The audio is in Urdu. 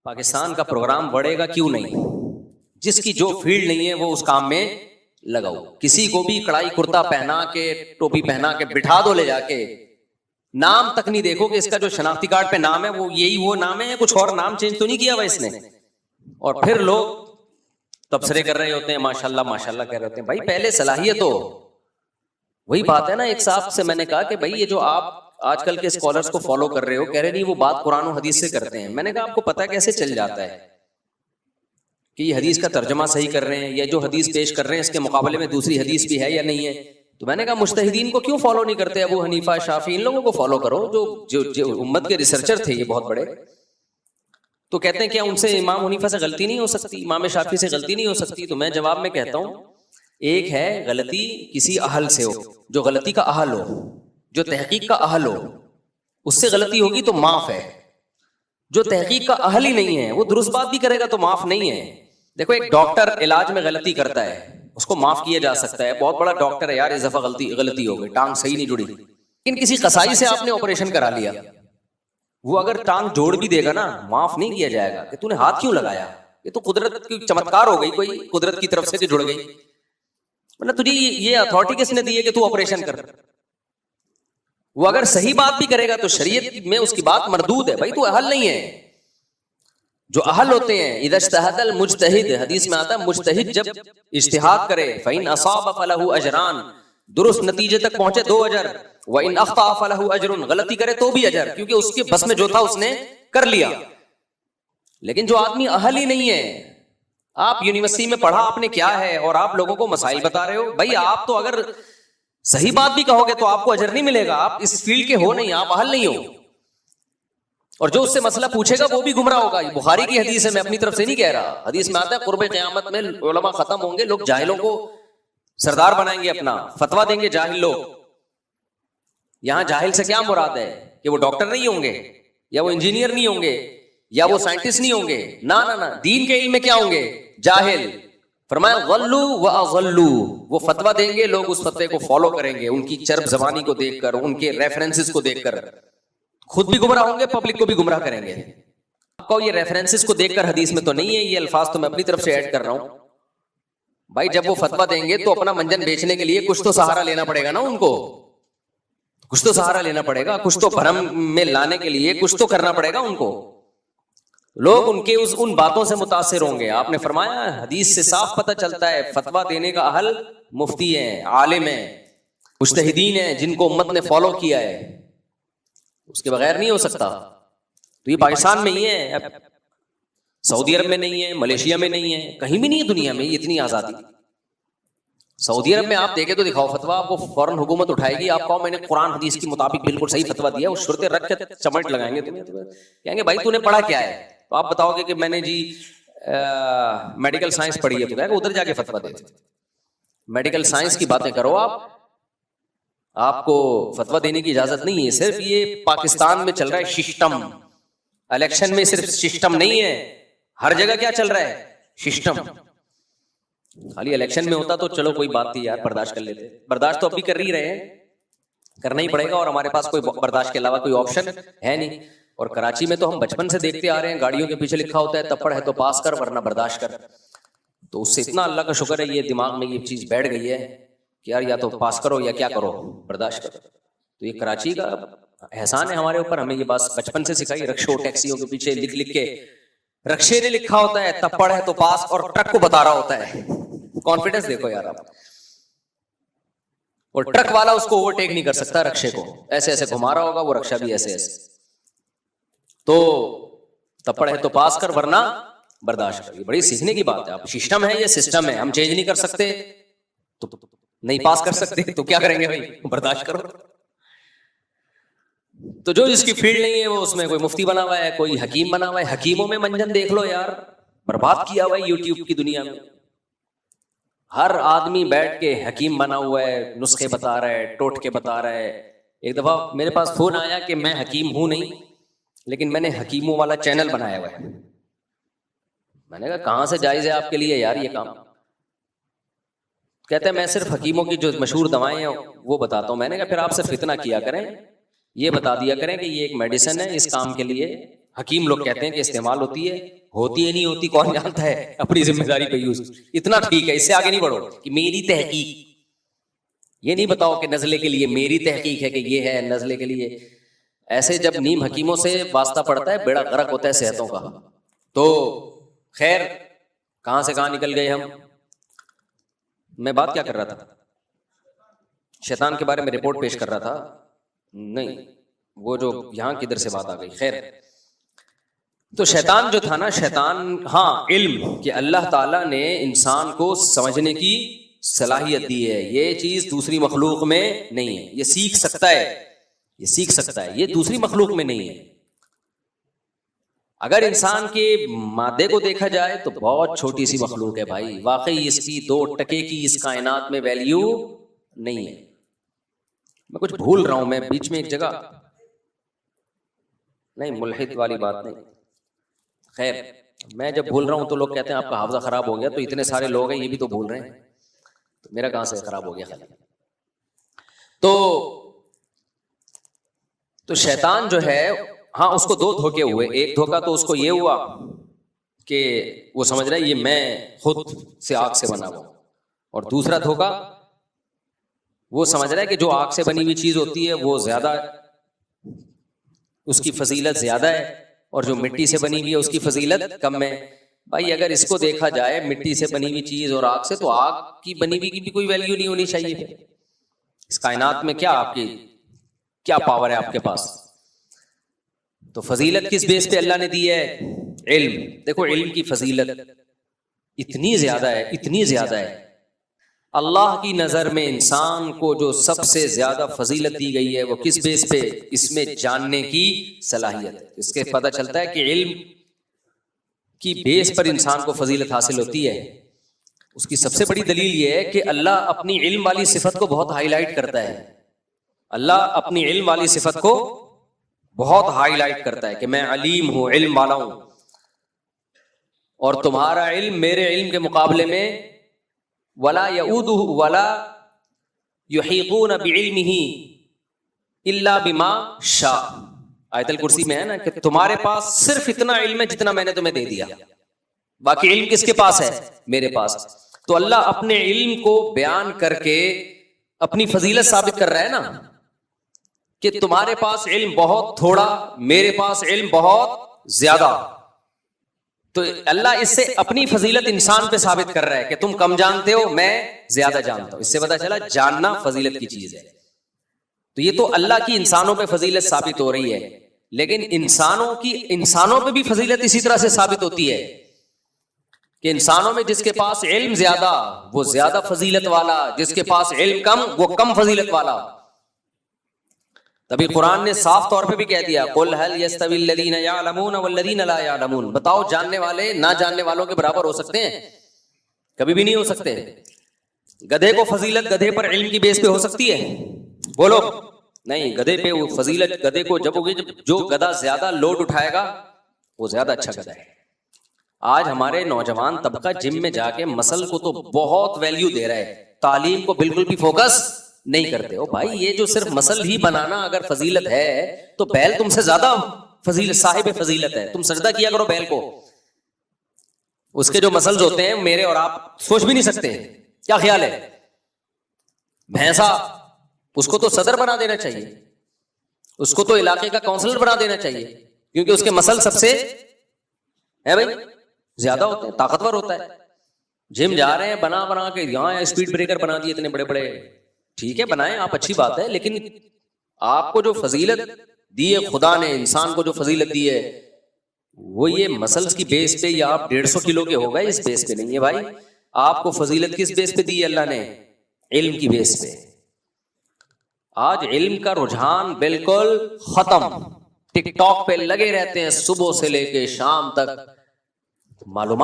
پاکستان کا پروگرام بڑھے گا کیوں نہیں؟ جس کی جو فیلڈ نہیں ہے وہ اس کام میں لگاؤ. کسی کو بھی کڑائی کرتا پہنا کے ٹوپی پہنا کے بٹھا دو لے جا کے, نام تک نہیں دیکھو کہ اس کا جو شناختی کارڈ پہ نام ہے وہ یہی وہ نام ہے, کچھ اور نام چینج تو نہیں کیا ہوا اس نے. اور پھر لوگ تبصرے کر رہے ہوتے ہیں, ماشاءاللہ ماشاءاللہ کہہ رہے ہوتے ہیں. بھائی پہلے صلاحیت ہو. وہی بات ہے نا, ایک صاحب سے میں نے کہا کہ بھائی یہ جو آپ آج کل کے اسکالرس کو فالو کر رہے ہو, کہہ رہے نہیں وہ بات قرآن و حدیث سے کرتے ہیں. میں نے کہا آپ کو پتہ کیسے چل جاتا ہے کہ یہ حدیث کا ترجمہ صحیح کر رہے ہیں, یا جو حدیث پیش کر رہے ہیں اس کے مقابلے میں دوسری حدیث بھی ہے یا نہیں ہے؟ تو میں نے کہا مجتہدین کو کیوں فالو نہیں کرتے؟ ابو حنیفہ, شافعی, ان لوگوں کو فالو کرو جو امت کے ریسرچر تھے یہ بہت بڑے. تو کہتے ہیں کیا ان سے امام حنیفہ سے غلطی نہیں ہو سکتی, امام شافعی سے غلطی نہیں ہو سکتی؟ تو میں جواب میں کہتا ہوں ایک ہے غلطی کسی اہل سے ہو, جو غلطی کا اہل ہو, جو تحقیق کا اہل ہو, اس سے غلطی ہوگی تو معاف ہے. جو تحقیق کا اہل ہی نہیں ہے وہ درست بات بھی کرے گا تو معاف نہیں ہے. دیکھو ایک ڈاکٹر علاج میں غلطی کرتا ہے, اس کو معاف کیا جا سکتا ہے, بہت بڑا ڈاکٹر ہے یار, اس دفعہ غلطی ہو گئی, ٹانگ صحیح نہیں جڑی. لیکن کسی قصائی سے آپ نے آپریشن کرا لیا, وہ اگر ٹانگ جوڑ بھی دے گا نا معاف نہیں کیا جائے گا کہ تو نے ہاتھ کیوں لگایا, یہ تو قدرت کی چمتکار ہو گئی, کوئی قدرت کی طرف سے جڑ گئی. مطلب تجھے یہ اتھارٹی کس نے دی ہے کہ تو آپریشن کر؟ وہ اگر صحیح بات بھی کرے گا تو شریعت میں اس کی بات مردود ہے. بھائی تو اہل نہیں ہے. جو اہل ہوتے ہیں اذا اجتہد المجتہد, حدیث میں آتا ہے مجتہد جب اجتہاد کرے فإن أصاب فله أجران, درست نتیجے تک پہنچے 2 اجر, وإن أخطأ فله أجر, غلطی کرے تو بھی اجر, کیونکہ اس کے بس میں جو تھا اس نے کر لیا. لیکن جو آدمی اہل ہی نہیں ہے, آپ یونیورسٹی میں پڑھا آپ نے کیا ہے اور آپ لوگوں کو مسائل بتا رہے ہو, بھائی آپ تو اگر صحیح بات بھی کہو گے تو آپ کو اجر نہیں ملے گا, آپ اس فیلڈ کے ہو نہیں, آپ اہل نہیں ہو. اور جو اس سے مسئلہ پوچھے گا وہ بھی گمراہ ہوگا. یہ بخاری کی حدیث ہے, میں اپنی طرف سے نہیں کہہ رہا. حدیث میں آتا ہے قرب قیامت میں علماء ختم ہوں گے, لوگ جاہلوں کو سردار بنائیں گے, اپنا فتویٰ دیں گے جاہل لوگ. یہاں جاہل سے کیا مراد ہے کہ وہ ڈاکٹر نہیں ہوں گے, یا وہ انجینئر نہیں ہوں گے, یا وہ سائنٹسٹ نہیں ہوں گے, نہ نہ نہ, دین کے علم میں کیا ہوں گے؟ جاہل. فرمایا غلو و اغلو, وہ فتویٰ دیں گے, لوگ اس فتوے کو فالو کریں گے, ان کی چرب زبانی کو دیکھ کر, ان کے ریفرنسز کو دیکھ کر خود بھی گمراہ ہوں گے, پبلک کو بھی گمراہ کریں گے. آپ کو یہ ریفرنسز کو دیکھ کر حدیث میں تو نہیں ہے, یہ الفاظ تو میں اپنی طرف سے ایڈ کر رہا ہوں. بھائی جب وہ فتویٰ دیں گے تو اپنا منجن بیچنے کے لیے کچھ تو سہارا لینا پڑے گا نا, ان کو کچھ تو سہارا لینا پڑے گا, کچھ تو بھرم میں لانے کے لیے کچھ تو کرنا پڑے گا ان کو. لوگ ان کے ان باتوں سے متاثر ہوں گے. آپ نے فرمایا حدیث سے صاف پتہ چلتا ہے فتویٰ دینے کا اہل مفتی ہیں, عالم ہیں, مجتہدین ہیں, جن کو امت نے فالو کیا ہے, اس کے بغیر نہیں ہو سکتا. تو یہ پاکستان میں ہی ہے, سعودی عرب میں نہیں ہے, ملیشیا میں نہیں ہے, کہیں بھی نہیں ہے دنیا میں اتنی آزادی. سعودی عرب میں آپ دیکھیں تو دکھاؤ فتویٰ, آپ کو فوراً حکومت اٹھائے گی, آپ کہو میں نے قرآن حدیث کے مطابق بالکل صحیح فتویٰ دیا, وہ شرطیں رکھ کے چمٹ لگائیں گے تمہیں, کہیں گے بھائی تو نے پڑھا کیا ہے؟ تو آپ بتاؤ گے کہ میں نے جی میڈیکل سائنس پڑھی ہے, تو کہے گا ادھر جا کے فتویٰ دے. میڈیکل سائنس کی باتیں کرو آپ کو فتویٰ دینے کی اجازت نہیں ہے. صرف یہ پاکستان میں چل رہا ہے سسٹم, الیکشن میں صرف سسٹم نہیں ہے, ہر جگہ کیا چل رہا ہے؟ سسٹم. خالی الیکشن میں ہوتا تو چلو کوئی بات تھی یار, برداشت کر لیتے. برداشت تو اب بھی کر ہی رہے ہیں, کرنا ہی پڑے گا, اور ہمارے پاس کوئی برداشت کے علاوہ کوئی آپشن ہے نہیں. اور کراچی میں تو ہم بچپن سے دیکھتے آ رہے ہیں, گاڑیوں کے پیچھے لکھا ہوتا ہے تپڑ ہے تو پاس کر ورنہ برداشت کر. تو اس سے اتنا اللہ کا شکر ہے یہ دماغ میں یہ چیز بیٹھ گئی ہے کہ یار یا تو پاس کرو یا کیا کرو, برداشت کرو. تو یہ کراچی کا احسان ہے ہمارے اوپر, ہمیں یہ بات بچپن سے سکھائی. رکشوں ٹیکسیوں کے پیچھے لکھ کے رکشے نے لکھا ہوتا ہے تپڑ ہے تو پاس, اور ٹرک کو بتا رہا ہوتا ہے. کانفیڈنس دیکھو یار آپ. اور ٹرک والا اس کو اوورٹیک نہیں کر سکتا, رکشے کو ایسے ایسے گھما رہا ہوگا, وہ رکشہ بھی ایسے ایسے. تو تپڑ ہے تو پاس کر ورنہ برداشت کر. یہ بڑی سیکھنے کی بات ہے. آپ سسٹم ہے, یہ سسٹم ہے, ہم چینج نہیں کر سکتے, تو نہیں پاس کر سکتے تو کیا کریں گے بھائی, برداشت کرو. تو جو جس کی فیلڈ نہیں ہے وہ اس میں کوئی مفتی بنا ہوا ہے, کوئی حکیم بنا ہوا ہے. حکیموں میں منجن دیکھ لو یار, برباد کیا ہوا ہے یوٹیوب کی دنیا میں. ہر آدمی بیٹھ کے حکیم بنا ہوا ہے, نسخے بتا رہا ہے, ٹوٹکے بتا رہا ہے. ایک دفعہ میرے پاس فون آیا کہ میں حکیم ہوں نہیں, لیکن میں نے حکیموں والا چینل بنایا ہوا ہے. میں نے کہا کہاں سے جائز ہے آپ کے لیے یار یہ کام؟ کہتے ہیں میں صرف حکیموں کی جو مشہور دوائیں ہیں وہ بتاتا ہوں. میں نے کہا پھر آپ صرف اتنا کیا کریں, یہ بتا دیا کریں کہ یہ ایک میڈیسن ہے, اس کام کے لیے حکیم لوگ کہتے ہیں کہ استعمال ہوتی ہے نہیں ہوتی کون جانتا ہے, اپنی ذمہ داری پہ یوز. اتنا ٹھیک ہے, اس سے آگے نہیں بڑھو کہ میری تحقیق. یہ نہیں بتاؤ کہ نزلے کے لیے میری تحقیق ہے کہ یہ ہے نزلے کے لیے. ایسے جب نیم حکیموں سے واسطہ پڑتا ہے بیڑا غرق ہوتا ہے صحتوں کا. تو خیر کہاں سے کہاں نکل گئے ہم. میں بات کیا کر رہا تھا؟ شیطان کے بارے میں رپورٹ پیش کر رہا تھا. نہیں, وہ جو یہاں کدھر سے بات آ گئی. خیر, تو شیطان جو تھا نا, شیطان ہاں علم کہ اللہ تعالیٰ نے انسان کو سمجھنے کی صلاحیت دی ہے, یہ چیز دوسری مخلوق میں نہیں ہے. یہ سیکھ سکتا ہے, یہ سیکھ سکتا ہے, یہ دوسری مخلوق میں نہیں ہے. اگر انسان کے مادے کو دیکھا جائے تو بہت چھوٹی سی مخلوق ہے بھائی. واقعی اس کی 2 ٹکے کی اس کائنات میں ویلیو نہیں ہے. میں کچھ بھول رہا ہوں, میں بیچ میں ایک جگہ نہیں, ملحد والی بات نہیں. خیر, میں جب بھول رہا ہوں تو لوگ کہتے ہیں آپ کا حافظہ خراب ہو گیا. تو اتنے سارے لوگ ہیں یہ بھی تو بھول رہے ہیں, تو میرا کہاں سے خراب ہو گیا خالی. تو شیطان جو ہے ہاں اس کو 2 دھوکے ہوئے. ایک دھوکا تو اس کو یہ ہوا کہ وہ سمجھ رہا ہے یہ میں خود سے آگ سے بنا ہوا, اور دوسرا دھوکا وہ سمجھ رہا ہے کہ جو آگ سے بنی ہوئی چیز ہوتی ہے وہ زیادہ, اس کی فضیلت زیادہ ہے, اور جو مٹی سے بنی ہوئی ہے اس کی فضیلت کم ہے. بھائی اگر اس کو دیکھا جائے مٹی سے بنی ہوئی چیز اور آگ سے, تو آگ کی بنی ہوئی کی بھی کوئی ویلیو نہیں ہونی چاہیے. اس کائنات میں کیا آپ کی کیا پاور ہے آپ کے پاس؟ تو فضیلت کس بیس پہ اللہ نے دی ہے؟ علم. دیکھو علم کی فضیلت اتنی زیادہ ہے, اتنی زیادہ ہے. اللہ کی نظر میں انسان کو جو سب سے زیادہ فضیلت دی گئی ہے وہ کس بیس پہ؟ اس میں جاننے کی صلاحیت ہے. اس کے پتہ چلتا ہے کہ علم کی بیس پر انسان کو فضیلت حاصل ہوتی ہے. اس کی سب سے بڑی دلیل یہ ہے کہ اللہ اپنی علم والی صفت کو بہت ہائی لائٹ کرتا ہے. اللہ اپنی علم والی صفت کو بہت ہائی لائٹ کرتا ہے کہ میں علیم ہوں, علم والا ہوں, اور تمہارا علم میرے علم کے مقابلے میں ولا یعودہ ولا یحیطون بعلمہ الا بما شاء. آیت الکرسی میں ہے نا کہ تمہارے پاس صرف اتنا علم ہے جتنا میں نے تمہیں دے دیا, باقی علم کس کے پاس ہے؟ میرے پاس. تو اللہ اپنے علم کو بیان کر کے اپنی فضیلت ثابت کر رہا ہے نا کہ تمہارے پاس علم بہت تھوڑا, میرے پاس علم بہت زیادہ. تو اللہ اس سے اپنی فضیلت انسان پہ ثابت کر رہا ہے کہ تم کم جانتے ہو, میں زیادہ جانتا ہوں. اس سے پتا چلا جاننا فضیلت کی چیز ہے. تو یہ تو اللہ کی انسانوں پہ فضیلت ثابت ہو رہی ہے, لیکن انسانوں پہ بھی فضیلت اسی طرح سے ثابت ہوتی ہے کہ انسانوں میں جس کے پاس علم زیادہ وہ زیادہ فضیلت والا, جس کے پاس علم کم وہ کم فضیلت والا. تبھی قرآن نے صاف طور پہ بھی کہہ دیا قل هل يستوي الذين يعلمون والذين لا يعلمون. بتاؤ جاننے والے نہ جاننے والوں کے برابر ہو سکتے ہیں؟ کبھی بھی نہیں ہو سکتے. گدھے کو فضیلت گدھے پر علم کی بیس پہ ہو سکتی ہے؟ بولو نہیں. گدھے پہ وہ فضیلت گدھے کو جب ہوگی جو گدھا زیادہ لوڈ اٹھائے گا وہ زیادہ اچھا گدھا ہے. آج ہمارے نوجوان طبقہ جم میں جا کے مسل کو تو بہت ویلیو دے رہا ہے, تعلیم کو بالکل بھی فوکس نہیں کرتے. ہو بھائی یہ جو صرف مسل ہی بنانا اگر فضیلت ہے تو بیل تم سے زیادہ فضیلت صاحب فضیلت ہے. تم سجدہ کیا کرو بیل کو, اس کے جو مسلز ہوتے ہیں میرے اور آپ سوچ بھی نہیں سکتے. کیا خیال ہے؟ بھینسا اس کو تو صدر بنا دینا چاہیے, اس کو تو علاقے کا کونسلر بنا دینا چاہیے, کیونکہ اس کے مسل سب سے ہے بھائی زیادہ ہوتے ہیں, طاقتور ہوتا ہے. جم جا رہے ہیں بنا کے یہاں اسپیڈ بریکر بنا دیے اتنے بڑے بڑے. ٹھیک ہے بنائیں آپ, اچھی بات ہے, لیکن آپ کو جو فضیلت دی ہے خدا نے, انسان کو جو فضیلت دی ہے وہ یہ مسلز کی بیس پہ یا آپ 150 کلو کے ہو گئے اس بیس پہ نہیں ہے بھائی. آپ کو فضیلت کس بیس پہ دی ہے اللہ نے؟ علم کی بیس پہ. آج علم کا رجحان بالکل ختم. ٹک ٹاک پہ لگے رہتے ہیں صبح سے لے کے شام تک, معلومات